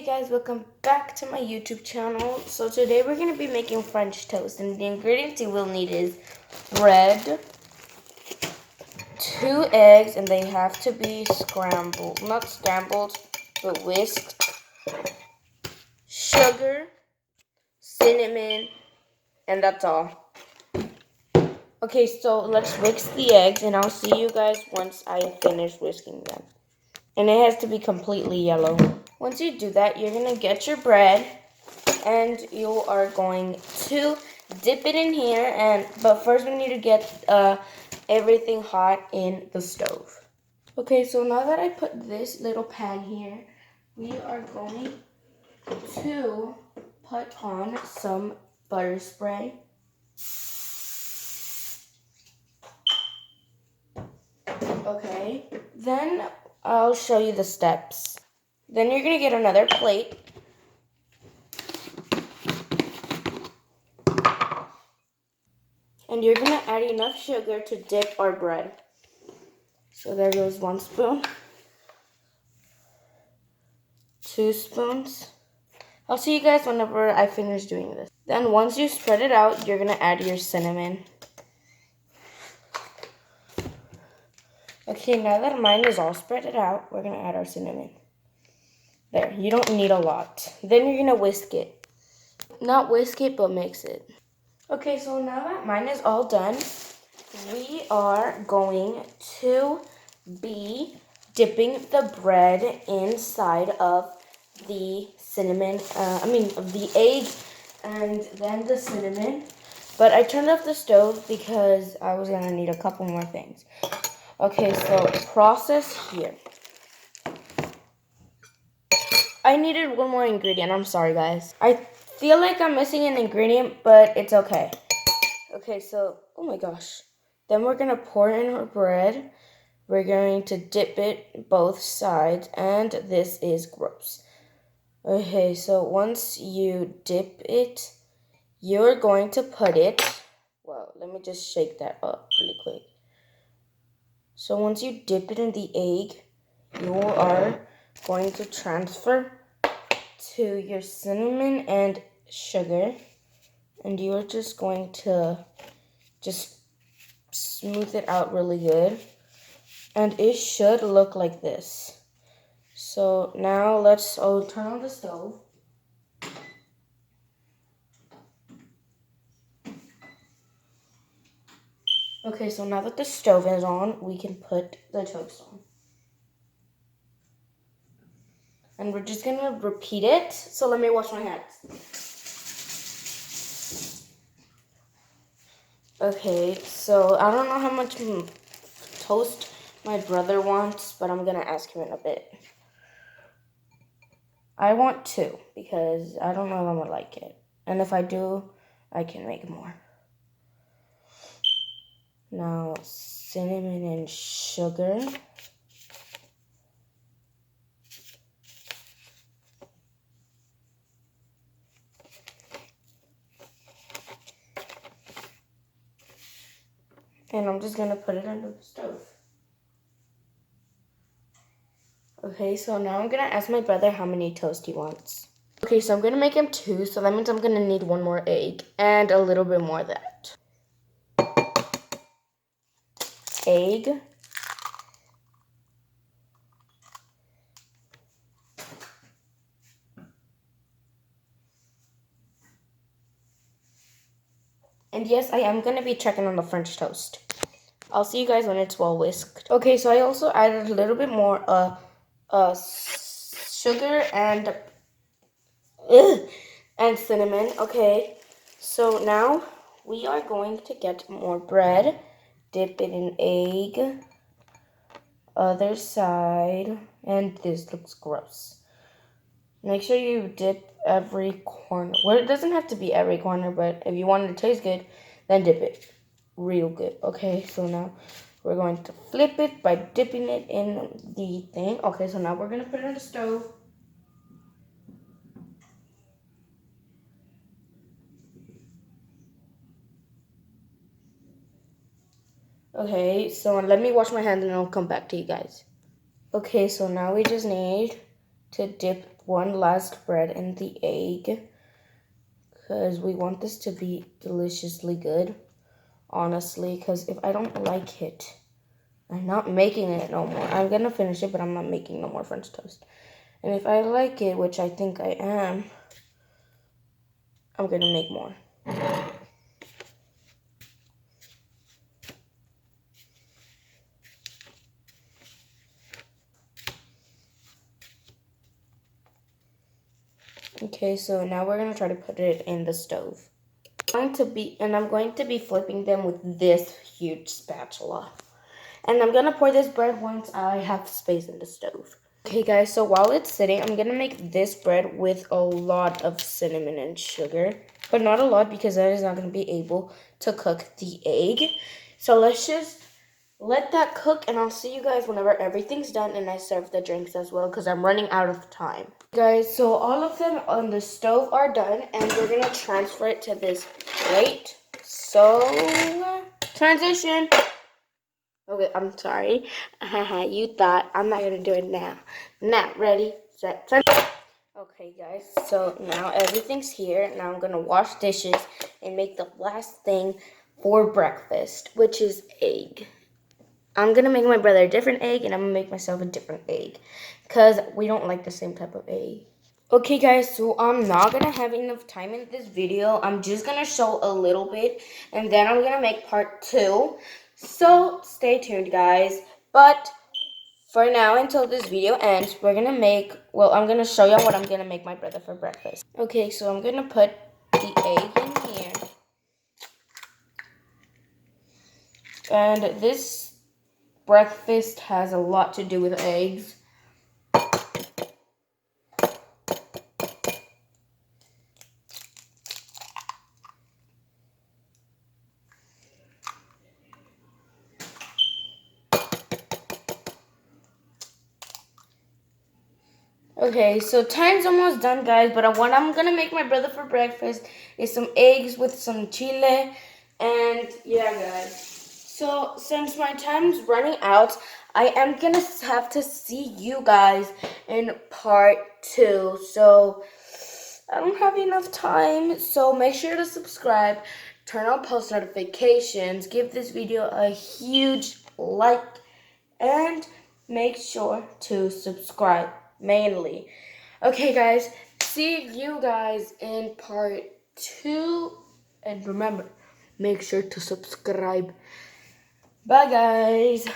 Hey guys, welcome back to my YouTube channel. So today we're going to be making French toast, and the ingredients you will need is bread, 2 eggs, and they have to be scrambled, not scrambled, but whisked, sugar, cinnamon, and that's all. Okay, so let's whisk the eggs, and I'll see you guys once I finish whisking them. And it has to be completely yellow. Once you do that, you're going to get your bread, and you are going to dip it in here, but first we need to get everything hot in the stove. Okay, so now that I put this little pan here, we are going to put on some butter spray. Okay, then I'll show you the steps. Then you're gonna get another plate. And you're gonna add enough sugar to dip our bread. So there goes 1 spoon. 2 spoons. I'll see you guys whenever I finish doing this. Then once you spread it out, you're gonna add your cinnamon. Okay, now that mine is all spread it out, we're gonna add our cinnamon. There, you don't need a lot. Then you're gonna whisk it. Not whisk it, but mix it. Okay, so now that mine is all done, we are going to be dipping the bread inside of the cinnamon, of the egg and then the cinnamon. But I turned off the stove because I was gonna need a couple more things. Okay, so process here. I needed one more ingredient. I'm sorry, guys. I feel like I'm missing an ingredient, but it's okay. Okay, so, oh my gosh. Then we're gonna pour in our bread. We're going to dip it both sides, and this is gross. Okay, so once you dip it, you're going to put it, well, let me just shake that up really quick. So once you dip it in the egg, you are going to transfer to your cinnamon and sugar, and you are just going to just smooth it out really good. And it should look like this. So now let's turn on the stove. Okay, so now that the stove is on, we can put the toast on. And we're just gonna repeat it. So let me wash my hands. Okay, so I don't know how much toast my brother wants, but I'm gonna ask him in a bit. I want 2 because I don't know if I'm gonna like it. And if I do, I can make more. Now, cinnamon and sugar. And I'm just gonna put it under the stove. Okay, so now I'm gonna ask my brother how many toast he wants. Okay, so I'm gonna make him 2, so that means I'm gonna need 1 more egg and a little bit more of that. Egg. And yes, I am gonna be checking on the French toast. I'll see you guys when it's well whisked. Okay, so I also added a little bit more sugar and cinnamon. Okay, so now we are going to get more bread, dip it in egg, other side, and this looks gross. Make sure you dip every corner. Well, it doesn't have to be every corner, but if you want it to taste good, then dip it real good. Okay, so now we're going to flip it by dipping it in the thing. Okay, so now we're going to put it on the stove. Okay, so let me wash my hands and I'll come back to you guys. Okay, so now we just need to dip one last bread in the egg because we want this to be deliciously good, honestly, because if I don't like it, I'm not making it no more. I'm going to finish it, but I'm not making no more French toast. And if I like it, which I think I am, I'm going to make more. Okay, so now we're going to try to put it in the stove. I'm going to be flipping them with this huge spatula. And I'm going to pour this bread once I have space in the stove. Okay, guys, so while it's sitting, I'm going to make this bread with a lot of cinnamon and sugar. But not a lot because that is not going to be able to cook the egg. So let's just let that cook, and I'll see you guys whenever everything's done and I serve the drinks as well because I'm running out of time. Guys, so all of them on the stove are done, and we're going to transfer it to this plate. So, transition. Okay, I'm sorry. You thought. I'm not going to do it now. Now, ready, set, turn. Okay, guys, so now everything's here. Now I'm going to wash dishes and make the last thing for breakfast, which is egg. I'm going to make my brother a different egg, and I'm going to make myself a different egg because we don't like the same type of egg. Okay, guys, so I'm not going to have enough time in this video. I'm just going to show a little bit, and then I'm going to make part 2. So stay tuned, guys. But for now, until this video ends, we're going to make, well, I'm going to show you what I'm going to make my brother for breakfast. Okay, so I'm going to put the egg in here. And this breakfast has a lot to do with eggs. Okay, so time's almost done, guys, but what I'm going to make my brother for breakfast is some eggs with some chile, and yeah, guys. So, since my time's running out, I am going to have to see you guys in part 2, so I don't have enough time, so make sure to subscribe, turn on post notifications, give this video a huge like, and make sure to subscribe mainly. Okay, guys, see you guys in part 2, and remember, make sure to subscribe. Bye, guys.